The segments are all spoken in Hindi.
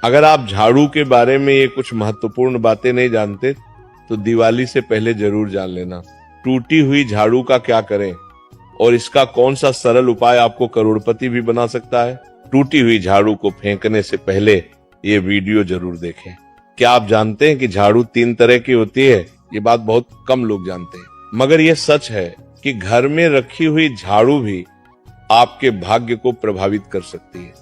अगर आप झाड़ू के बारे में ये कुछ महत्वपूर्ण बातें नहीं जानते तो दिवाली से पहले जरूर जान लेना। टूटी हुई झाड़ू का क्या करें और इसका कौन सा सरल उपाय आपको करोड़पति भी बना सकता है। टूटी हुई झाड़ू को फेंकने से पहले ये वीडियो जरूर देखें। क्या आप जानते हैं कि झाड़ू 3 तरह की होती है? ये बात बहुत कम लोग जानते हैं, मगर ये सच है कि घर में रखी हुई झाड़ू भी आपके भाग्य को प्रभावित कर सकती है।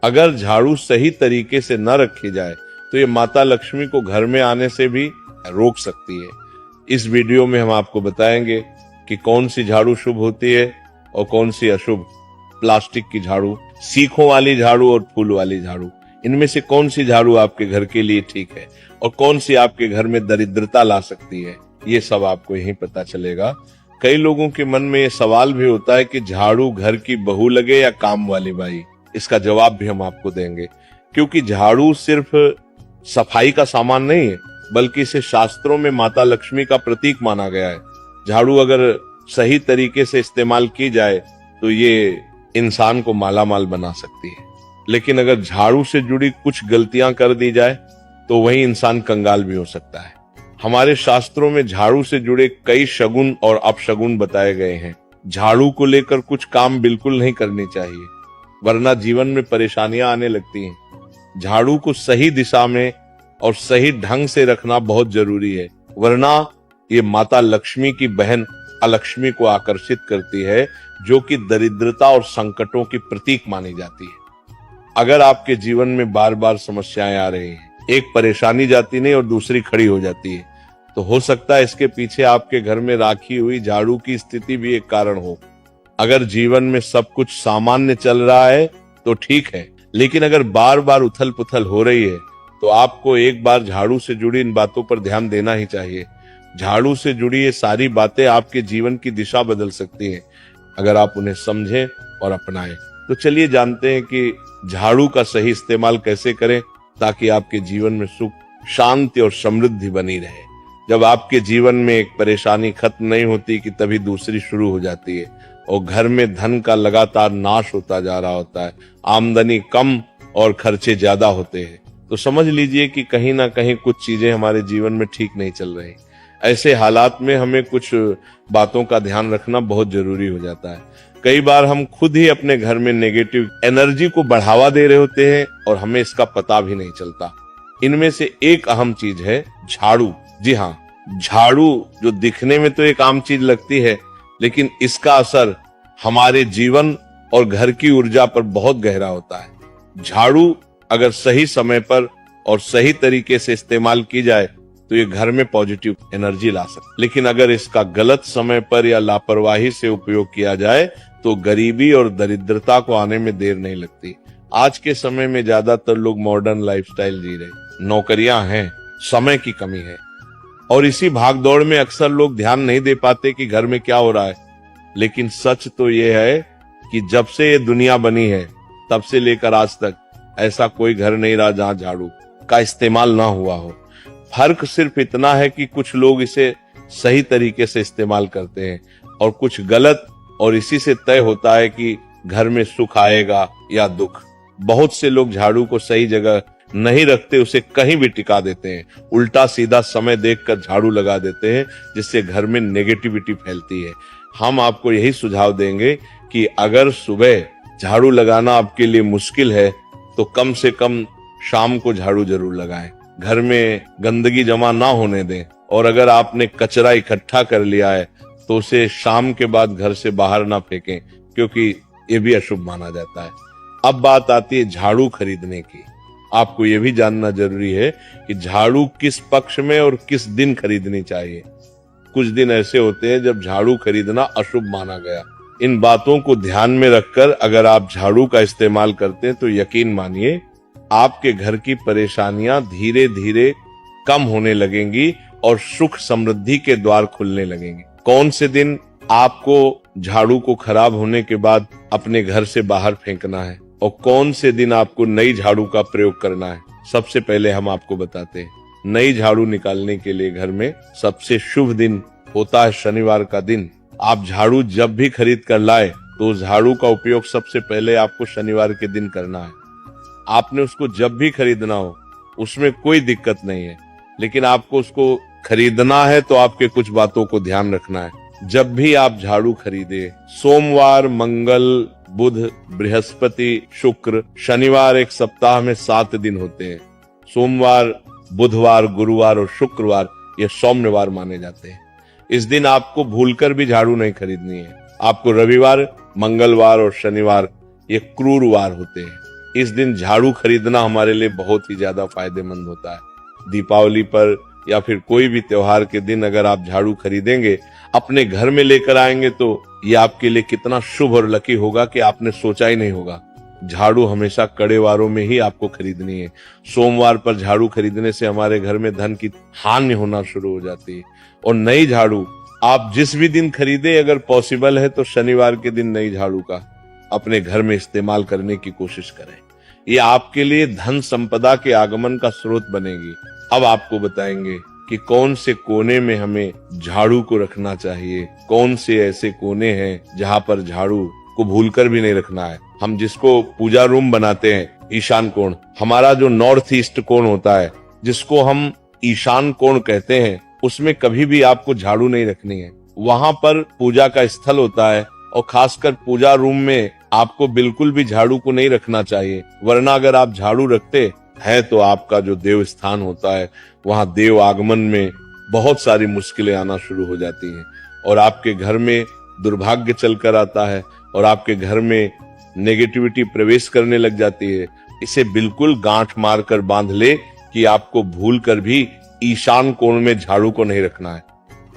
अगर झाड़ू सही तरीके से न रखी जाए तो ये माता लक्ष्मी को घर में आने से भी रोक सकती है। इस वीडियो में हम आपको बताएंगे कि कौन सी झाड़ू शुभ होती है और कौन सी अशुभ। प्लास्टिक की झाड़ू, सीखों वाली झाड़ू और फूल वाली झाड़ू, इनमें से कौन सी झाड़ू आपके घर के लिए ठीक है और कौन सी आपके घर में दरिद्रता ला सकती है, ये सब आपको यहीं पता चलेगा। कई लोगों के मन में ये सवाल भी होता है कि झाड़ू घर की बहू लगे या काम वाली बाई। इसका जवाब भी हम आपको देंगे, क्योंकि झाड़ू सिर्फ सफाई का सामान नहीं है, बल्कि इसे शास्त्रों में माता लक्ष्मी का प्रतीक माना गया है। झाड़ू अगर सही तरीके से इस्तेमाल की जाए तो ये इंसान को मालामाल बना सकती है, लेकिन अगर झाड़ू से जुड़ी कुछ गलतियां कर दी जाए तो वही इंसान कंगाल भी हो सकता है। हमारे शास्त्रों में झाड़ू से जुड़े कई शगुन और अपशगुन बताए गए हैं। झाड़ू को लेकर कुछ काम बिल्कुल नहीं करनी चाहिए, वरना जीवन में परेशानियां आने लगती हैं। झाड़ू को सही दिशा में और सही ढंग से रखना बहुत जरूरी है, वरना ये माता लक्ष्मी की बहन अलक्ष्मी को आकर्षित करती है, जो कि दरिद्रता और संकटों की प्रतीक मानी जाती है। अगर आपके जीवन में बार बार समस्याएं आ रही हैं, एक परेशानी जाती नहीं और दूसरी खड़ी हो जाती है, तो हो सकता है इसके पीछे आपके घर में राखी हुई झाड़ू की स्थिति भी एक कारण हो। अगर जीवन में सब कुछ सामान्य चल रहा है तो ठीक है, लेकिन अगर बार बार उथल पुथल हो रही है तो आपको एक बार झाड़ू से जुड़ी इन बातों पर ध्यान देना ही चाहिए। झाड़ू से जुड़ी ये सारी बातें आपके जीवन की दिशा बदल सकती हैं, अगर आप उन्हें समझें और अपनाएं। तो चलिए जानते हैं कि झाड़ू का सही इस्तेमाल कैसे करें ताकि आपके जीवन में सुख, शांति और समृद्धि बनी रहे। जब आपके जीवन में एक परेशानी खत्म नहीं होती कि तभी दूसरी शुरू हो जाती है और घर में धन का लगातार नाश होता जा रहा होता है, आमदनी कम और खर्चे ज्यादा होते हैं, तो समझ लीजिए कि कहीं ना कहीं कुछ चीजें हमारे जीवन में ठीक नहीं चल रही। ऐसे हालात में हमें कुछ बातों का ध्यान रखना बहुत जरूरी हो जाता है। कई बार हम खुद ही अपने घर में नेगेटिव एनर्जी को बढ़ावा दे रहे होते हैं और हमें इसका पता भी नहीं चलता। इनमें से एक अहम चीज है झाड़ू। जी हाँ, झाड़ू जो दिखने में तो एक आम चीज लगती है, लेकिन इसका असर हमारे जीवन और घर की ऊर्जा पर बहुत गहरा होता है। झाड़ू अगर सही समय पर और सही तरीके से इस्तेमाल की जाए तो ये घर में पॉजिटिव एनर्जी ला सकती, लेकिन अगर इसका गलत समय पर या लापरवाही से उपयोग किया जाए तो गरीबी और दरिद्रता को आने में देर नहीं लगती। आज के समय में ज्यादातर लोग मॉडर्न लाइफस्टाइल जी रहे, नौकरियां हैं, समय की कमी है और इसी भागदौड़ में अक्सर लोग ध्यान नहीं दे पाते कि घर में क्या हो रहा है। लेकिन सच तो ये है कि जब से ये दुनिया बनी है तब से लेकर आज तक ऐसा कोई घर नहीं रहा जहां झाड़ू का इस्तेमाल ना हुआ हो। फर्क सिर्फ इतना है कि कुछ लोग इसे सही तरीके से इस्तेमाल करते हैं और कुछ गलत, और इसी से तय होता है कि घर में सुख आएगा या दुख। बहुत से लोग झाड़ू को सही जगह नहीं रखते, उसे कहीं भी टिका देते हैं, उल्टा सीधा समय देखकर झाड़ू लगा देते हैं, जिससे घर में नेगेटिविटी फैलती है। हम आपको यही सुझाव देंगे कि अगर सुबह झाड़ू लगाना आपके लिए मुश्किल है तो कम से कम शाम को झाड़ू जरूर लगाएं। घर में गंदगी जमा ना होने दें, और अगर आपने कचरा इकट्ठा कर लिया है तो उसे शाम के बाद घर से बाहर ना फेंकें, क्योंकि ये भी अशुभ माना जाता है। अब बात आती है झाड़ू खरीदने की। आपको ये भी जानना जरूरी है कि झाड़ू किस पक्ष में और किस दिन खरीदनी चाहिए। कुछ दिन ऐसे होते हैं जब झाड़ू खरीदना अशुभ माना गया। इन बातों को ध्यान में रखकर अगर आप झाड़ू का इस्तेमाल करते हैं तो यकीन मानिए आपके घर की परेशानियां धीरे धीरे कम होने लगेंगी और सुख समृद्धि के द्वार खुलने लगेंगे। कौन से दिन आपको झाड़ू को खराब होने के बाद अपने घर से बाहर फेंकना है और कौन से दिन आपको नई झाड़ू का प्रयोग करना है, सबसे पहले हम आपको बताते हैं। नई झाड़ू निकालने के लिए घर में सबसे शुभ दिन होता है शनिवार का दिन। आप झाड़ू जब भी खरीद कर लाए तो झाड़ू का उपयोग सबसे पहले आपको शनिवार के दिन करना है। आपने उसको जब भी खरीदना हो उसमें कोई दिक्कत नहीं है, लेकिन आपको उसको खरीदना है तो आपके कुछ बातों को ध्यान रखना है। जब भी आप झाड़ू खरीदे, सोमवार, मंगल, बुध, बृहस्पति, शुक्र, शनिवार, एक सप्ताह में 7 दिन होते हैं। सोमवार, बुधवार, गुरुवार और शुक्रवार ये सौम्यवार माने जाते हैं। इस दिन आपको भूलकर भी झाड़ू नहीं खरीदनी है। आपको रविवार, मंगलवार और शनिवार ये क्रूरवार होते हैं। इस दिन झाड़ू खरीदना हमारे लिए बहुत ही ज्यादा फायदेमंद होता है। दीपावली पर या फिर कोई भी त्योहार के दिन अगर आप झाड़ू खरीदेंगे, अपने घर में लेकर आएंगे, तो ये आपके लिए कितना शुभ और लकी होगा कि आपने सोचा ही नहीं होगा। झाड़ू हमेशा कड़े वारों में ही आपको खरीदनी है। सोमवार पर झाड़ू खरीदने से हमारे घर में धन की हानि होना शुरू हो जाती है। और नई झाड़ू आप जिस भी दिन खरीदे, अगर पॉसिबल है तो शनिवार के दिन नई झाड़ू का अपने घर में इस्तेमाल करने की कोशिश करें। ये आपके लिए धन संपदा के आगमन का स्रोत बनेगी। अब आपको बताएंगे कि कौन से कोने में हमें झाड़ू को रखना चाहिए, कौन से ऐसे कोने हैं जहां पर झाड़ू को भूलकर भी नहीं रखना है। हम जिसको पूजा रूम बनाते हैं, ईशान कोण, हमारा जो नॉर्थ ईस्ट कोण होता है, जिसको हम ईशान कोण कहते हैं, उसमें कभी भी आपको झाड़ू नहीं रखनी है। वहां पर पूजा का स्थल होता है और खासकर पूजा रूम में आपको बिल्कुल भी झाड़ू को नहीं रखना चाहिए, वरना अगर आप झाड़ू रखते हैं तो आपका जो देव स्थान होता है वहां देव आगमन में बहुत सारी मुश्किलें आना शुरू हो जाती हैं और आपके घर में दुर्भाग्य चलकर आता है और आपके घर में नेगेटिविटी प्रवेश करने लग जाती है। इसे बिल्कुल गांठ मारकर बांध ले कि आपको भूल कर भी ईशान कोण में झाड़ू को नहीं रखना है।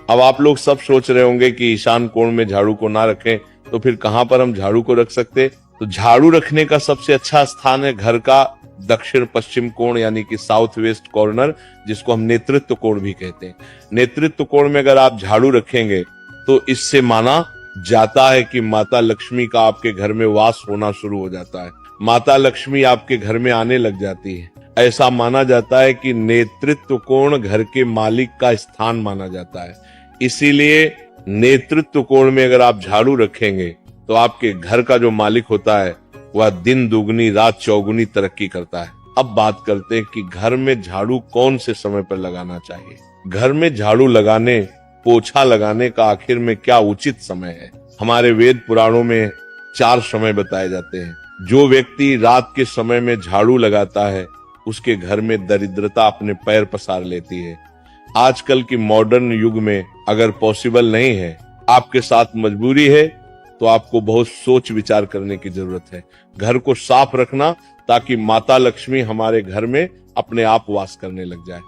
अब आप लोग सब सोच रहे होंगे कि ईशान कोण में झाड़ू को ना रखें तो फिर कहां पर हम झाड़ू को रख सकते? तो झाड़ू रखने का सबसे अच्छा स्थान है घर का दक्षिण पश्चिम कोण, यानी कि साउथ वेस्ट कॉर्नर, जिसको हम नेतृत्व कोण भी कहते हैं। नेतृत्व कोण में अगर आप झाड़ू रखेंगे तो इससे माना जाता है कि माता लक्ष्मी का आपके घर में वास होना शुरू हो जाता है। माता लक्ष्मी आपके घर में आने लग जाती है। ऐसा माना जाता है कि नेतृत्व कोण घर के मालिक का स्थान माना जाता है। इसीलिए नेतृत्व कोण में अगर आप झाड़ू रखेंगे तो आपके घर का जो मालिक होता है वह दिन दुगनी रात चौगुनी तरक्की करता है। अब बात करते हैं कि घर में झाड़ू कौन से समय पर लगाना चाहिए। घर में झाड़ू लगाने, पोछा लगाने का आखिर में क्या उचित समय है? हमारे वेद पुराणों में 4 समय बताए जाते हैं। जो व्यक्ति रात के समय में झाड़ू लगाता है उसके घर में दरिद्रता अपने पैर पसार लेती है। आजकल की मॉडर्न युग में अगर पॉसिबल नहीं है, आपके साथ मजबूरी है, तो आपको बहुत सोच विचार करने की जरूरत है। घर को साफ रखना ताकि माता लक्ष्मी हमारे घर में अपने आप वास करने लग जाए।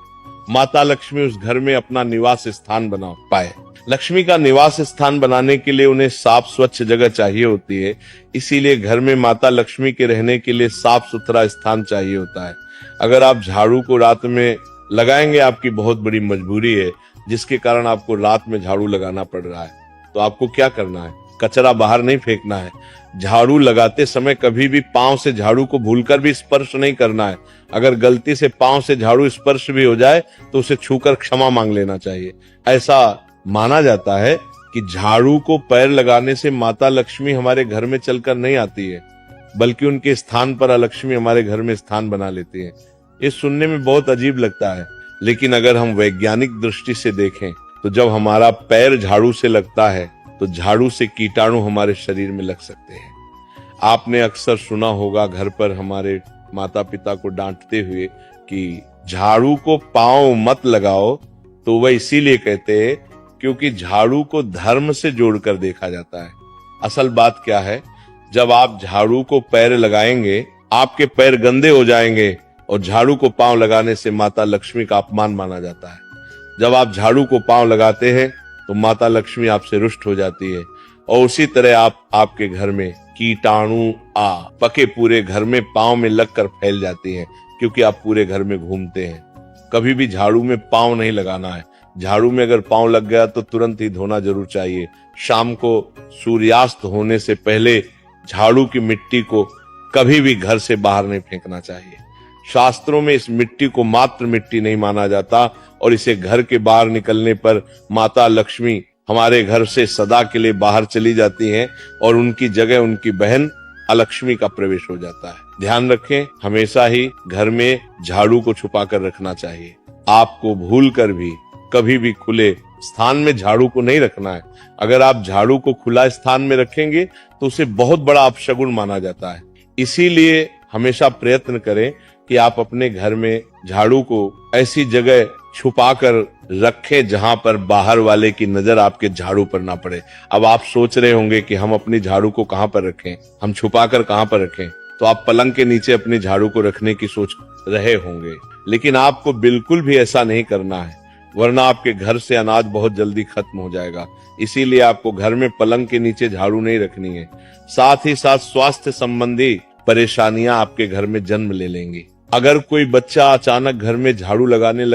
माता लक्ष्मी उस घर में अपना निवास स्थान बना पाए। लक्ष्मी का निवास स्थान बनाने के लिए उन्हें साफ स्वच्छ जगह चाहिए होती है। इसीलिए घर में माता लक्ष्मी के रहने के लिए साफ सुथरा स्थान चाहिए होता है। अगर आप झाड़ू को रात में लगाएंगे, आपकी बहुत बड़ी मजबूरी है जिसके कारण आपको रात में झाड़ू लगाना पड़ रहा है, तो आपको क्या करना है? कचरा बाहर नहीं फेंकना है। झाड़ू लगाते समय कभी भी पांव से झाड़ू को भूलकर भी स्पर्श नहीं करना है। अगर गलती से पांव से झाड़ू स्पर्श भी हो जाए तो उसे छूकर क्षमा मांग लेना चाहिए। ऐसा माना जाता है कि झाड़ू को पैर लगाने से माता लक्ष्मी हमारे घर में चलकर नहीं आती है, बल्कि उनके स्थान पर अलक्ष्मी हमारे घर में स्थान बना लेती है। ये सुनने में बहुत अजीब लगता है, लेकिन अगर हम वैज्ञानिक दृष्टि से देखें तो जब हमारा पैर झाड़ू से लगता है तो झाड़ू से कीटाणु हमारे शरीर में लग सकते हैं। आपने अक्सर सुना होगा घर पर हमारे माता पिता को डांटते हुए कि झाड़ू को पांव मत लगाओ, तो वह इसीलिए कहते हैं क्योंकि झाड़ू को धर्म से जोड़कर देखा जाता है। असल बात क्या है, जब आप झाड़ू को पैर लगाएंगे आपके पैर गंदे हो जाएंगे और झाड़ू को पांव लगाने से माता लक्ष्मी का अपमान माना जाता है। जब आप झाड़ू को पांव लगाते हैं तो माता लक्ष्मी आपसे रुष्ट हो जाती है और उसी तरह आपके घर में कीटाणु पके पूरे घर में पांव में लगकर फैल जाती हैं, क्योंकि आप पूरे घर में घूमते हैं। कभी भी झाड़ू में पांव नहीं लगाना है। झाड़ू में अगर पांव लग गया तो तुरंत ही धोना जरूर चाहिए। शाम को सूर्यास्त होने से पहले झाड़ू की मिट्टी को कभी भी घर से बाहर नहीं फेंकना चाहिए। शास्त्रों में इस मिट्टी को मात्र मिट्टी नहीं माना जाता और इसे घर के बाहर निकलने पर माता लक्ष्मी हमारे घर से सदा के लिए बाहर चली जाती हैं और उनकी जगह उनकी बहन अलक्ष्मी का प्रवेश हो जाता है। ध्यान रखें, हमेशा ही घर में झाड़ू को छुपा कर रखना चाहिए। आपको भूल कर भी कभी भी खुले स्थान में झाड़ू को नहीं रखना है। अगर आप झाड़ू को खुला स्थान में रखेंगे तो उसे बहुत बड़ा अपशगुन माना जाता है। इसीलिए हमेशा प्रयत्न करें कि आप अपने घर में झाड़ू को ऐसी जगह छुपा कर रखें जहां पर बाहर वाले की नजर आपके झाड़ू पर ना पड़े। अब आप सोच रहे होंगे कि हम अपनी झाड़ू को कहां पर रखें, हम छुपा कर कहां पर रखें, तो आप पलंग के नीचे अपनी झाड़ू को रखने की सोच रहे होंगे, लेकिन आपको बिल्कुल भी ऐसा नहीं करना है, वरना आपके घर से अनाज बहुत जल्दी खत्म हो जाएगा। इसीलिए आपको घर में पलंग के नीचे झाड़ू नहीं रखनी है। साथ ही साथ स्वास्थ्य संबंधी परेशानियां आपके घर में जन्म ले लेंगी। अगर कोई बच्चा अचानक घर में झाड़ू लगाने